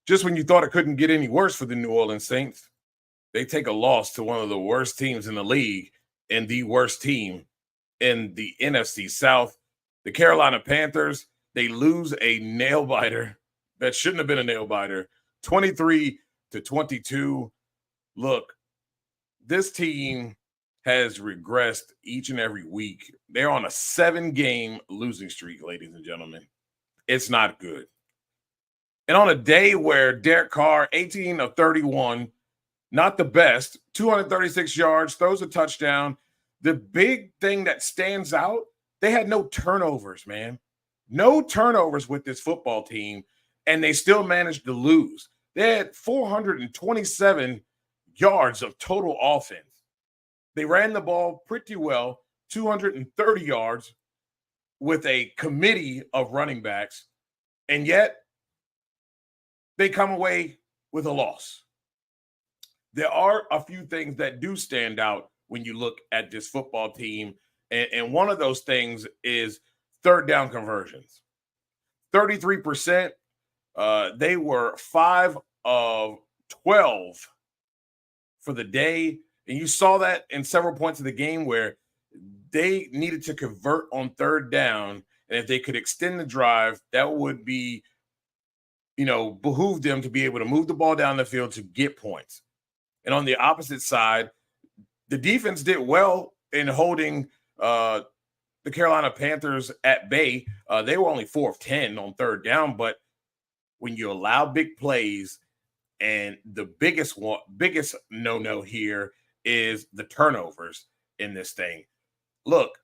just when you thought it couldn't get any worse for the New Orleans Saints, they take a loss to one of the worst teams in the league and the worst team in the NFC South. The Carolina Panthers, they lose a nail biter that shouldn't have been a nail biter, 23-22. Look, this team has regressed each and every week. They're on a 7-game losing streak, ladies and gentlemen. It's not good. And on a day where Derek Carr, 18 of 31, not the best, 236 yards, throws a touchdown. The big thing that stands out, they had no turnovers, man. No turnovers with this football team, and they still managed to lose. They had 427 yards of total offense. They ran the ball pretty well, 230 yards with a committee of running backs, and yet they come away with a loss. There are a few things that do stand out when you look at this football team, and one of those things is third down conversions. 33%. They were 5 of 12 for the day. And you saw that in several points of the game where they needed to convert on third down. And if they could extend the drive, that would be, behoove them to be able to move the ball down the field to get points. And on the opposite side, the defense did well in holding the Carolina Panthers at bay. They were only 4 of 10 on third down, but when you allow big plays, and the biggest no-no here is the turnovers in this thing. Look,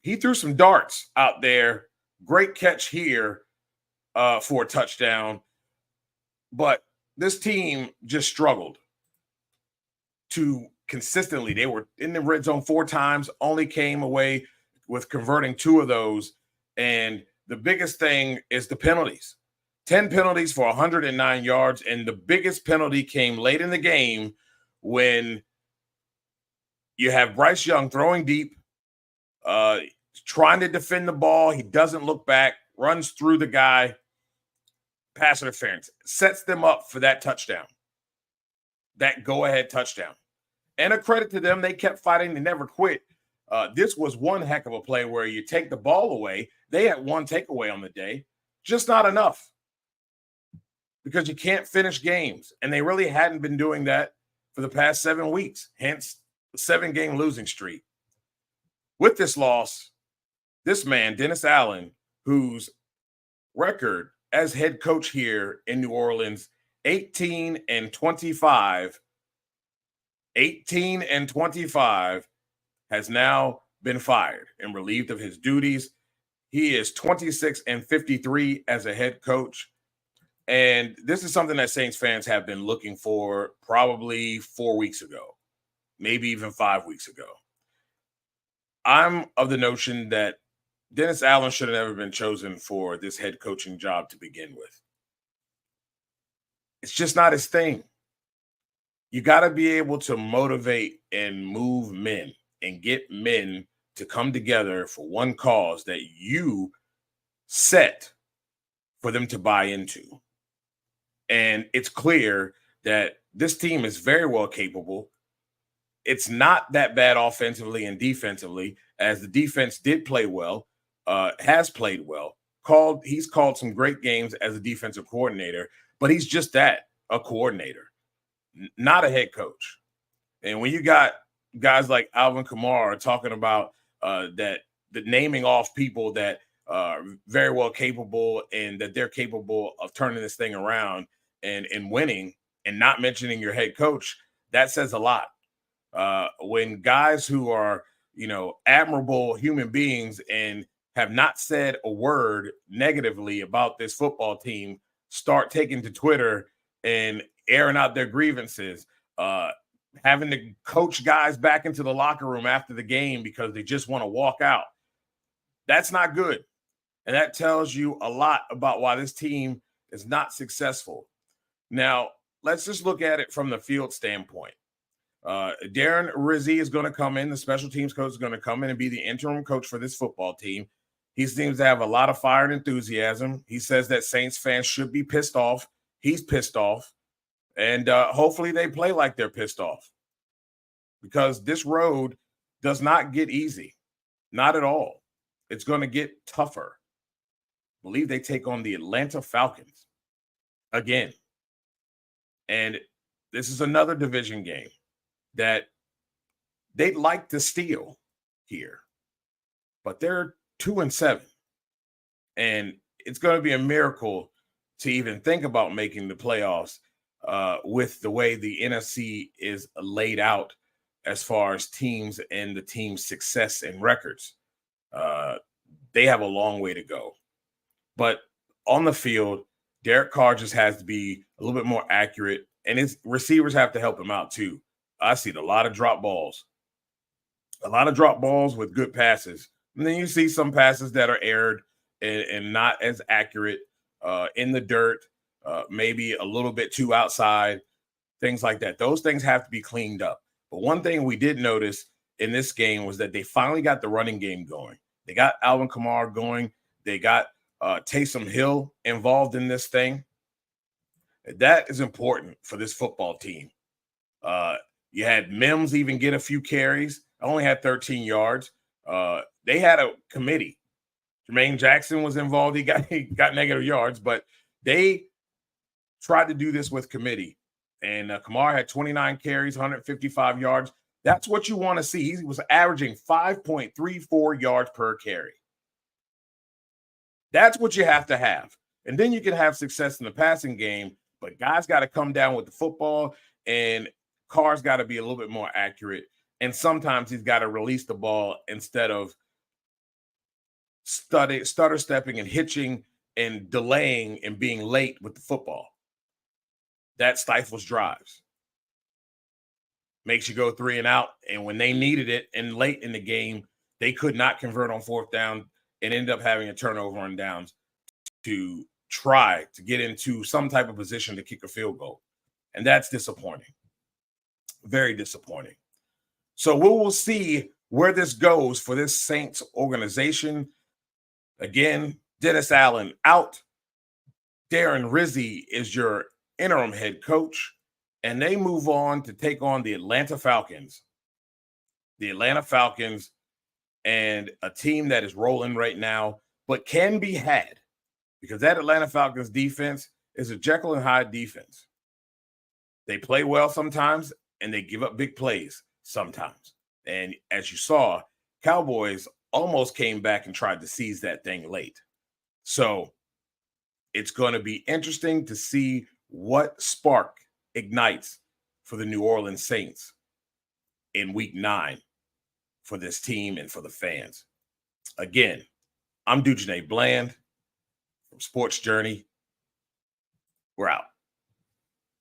he threw some darts out there. Great catch here for a touchdown. But this team just struggled to consistently. They were in the red zone 4 times, only came away with converting 2 of those. And the biggest thing is the penalties. 10 penalties for 109 yards. And the biggest penalty came late in the game when you have Bryce Young throwing deep, trying to defend the ball. He doesn't look back, runs through the guy. Pass interference. Sets them up for that touchdown. That go-ahead touchdown. And a credit to them, they kept fighting. They never quit. This was one heck of a play where you take the ball away. They had 1 takeaway on the day. Just not enough. Because you can't finish games. And they really hadn't been doing that for the past 7 weeks. Hence, the 7-game losing streak. With this loss, this man, Dennis Allen, whose record as head coach here in New Orleans, 18-25, has now been fired and relieved of his duties. He is 26-53 as a head coach. And this is something that Saints fans have been looking for probably 4 weeks ago, maybe even 5 weeks ago. I'm of the notion that Dennis Allen should have never been chosen for this head coaching job to begin with. It's just not his thing. You got to be able to motivate and move men and get men to come together for one cause that you set for them to buy into. And it's clear that this team is very well capable. It's not that bad offensively and defensively, as the defense did play well, has played well. He's called some great games as a defensive coordinator, but he's just that, a coordinator, not a head coach. And when you got guys like Alvin Kamara talking about the naming off people that are very well capable and that they're capable of turning this thing around and winning, and not mentioning your head coach, that says a lot. When guys who are, admirable human beings and have not said a word negatively about this football team start taking to Twitter and airing out their grievances, having to coach guys back into the locker room after the game because they just want to walk out. That's not good. And that tells you a lot about why this team is not successful. Now, let's just look at it from the field standpoint. Darren Rizzi is going to come in. The special teams coach is going to come in and be the interim coach for this football team. He seems to have a lot of fire and enthusiasm. He says that Saints fans should be pissed off. He's pissed off. And hopefully they play like they're pissed off, because this road does not get easy. Not at all. It's going to get tougher. I believe they take on the Atlanta Falcons again. And this is another division game that they'd like to steal here. But they're 2-7. And it's going to be a miracle to even think about making the playoffs with the way the NFC is laid out as far as teams and the team's success and records. They have a long way to go. But on the field, Derek Carr just has to be a little bit more accurate, and his receivers have to help him out too. I see a lot of drop balls with good passes. And then you see some passes that are aired and not as accurate in the dirt, maybe a little bit too outside, things like that. Those things have to be cleaned up. But one thing we did notice in this game was that they finally got the running game going. They got Alvin Kamara going. They got Taysom Hill involved in this thing. That is important for this football team. You had Mims even get a few carries. I only had 13 yards. They had a committee. Jermaine Jackson was involved. He got negative yards, but they tried to do this with committee. And Kamara had 29 carries, 155 yards. That's what you want to see. He was averaging 5.34 yards per carry. That's what you have to have. And then you can have success in the passing game, but guys got to come down with the football, and Carr's got to be a little bit more accurate. And sometimes he's got to release the ball instead of stutter stepping and hitching and delaying and being late with the football. That stifles drives. Makes you go 3 and out. And when they needed it and late in the game, they could not convert on 4th down and ended up having a turnover on downs to try to get into some type of position to kick a field goal. And that's disappointing. Very disappointing. So we will see where this goes for this Saints organization. Again, Dennis Allen out. Darren Rizzi is your interim head coach, and they move on to take on the Atlanta Falcons. The Atlanta Falcons, and a team that is rolling right now, but can be had, because that Atlanta Falcons defense is a Jekyll and Hyde defense. They play well sometimes, and they give up big plays sometimes. And as you saw, Cowboys almost came back and tried to seize that thing late. So it's going to be interesting to see what spark ignites for the New Orleans Saints in week 9 for this team and for the fans. Again, I'm Dujane Bland from Sports Journey. We're out.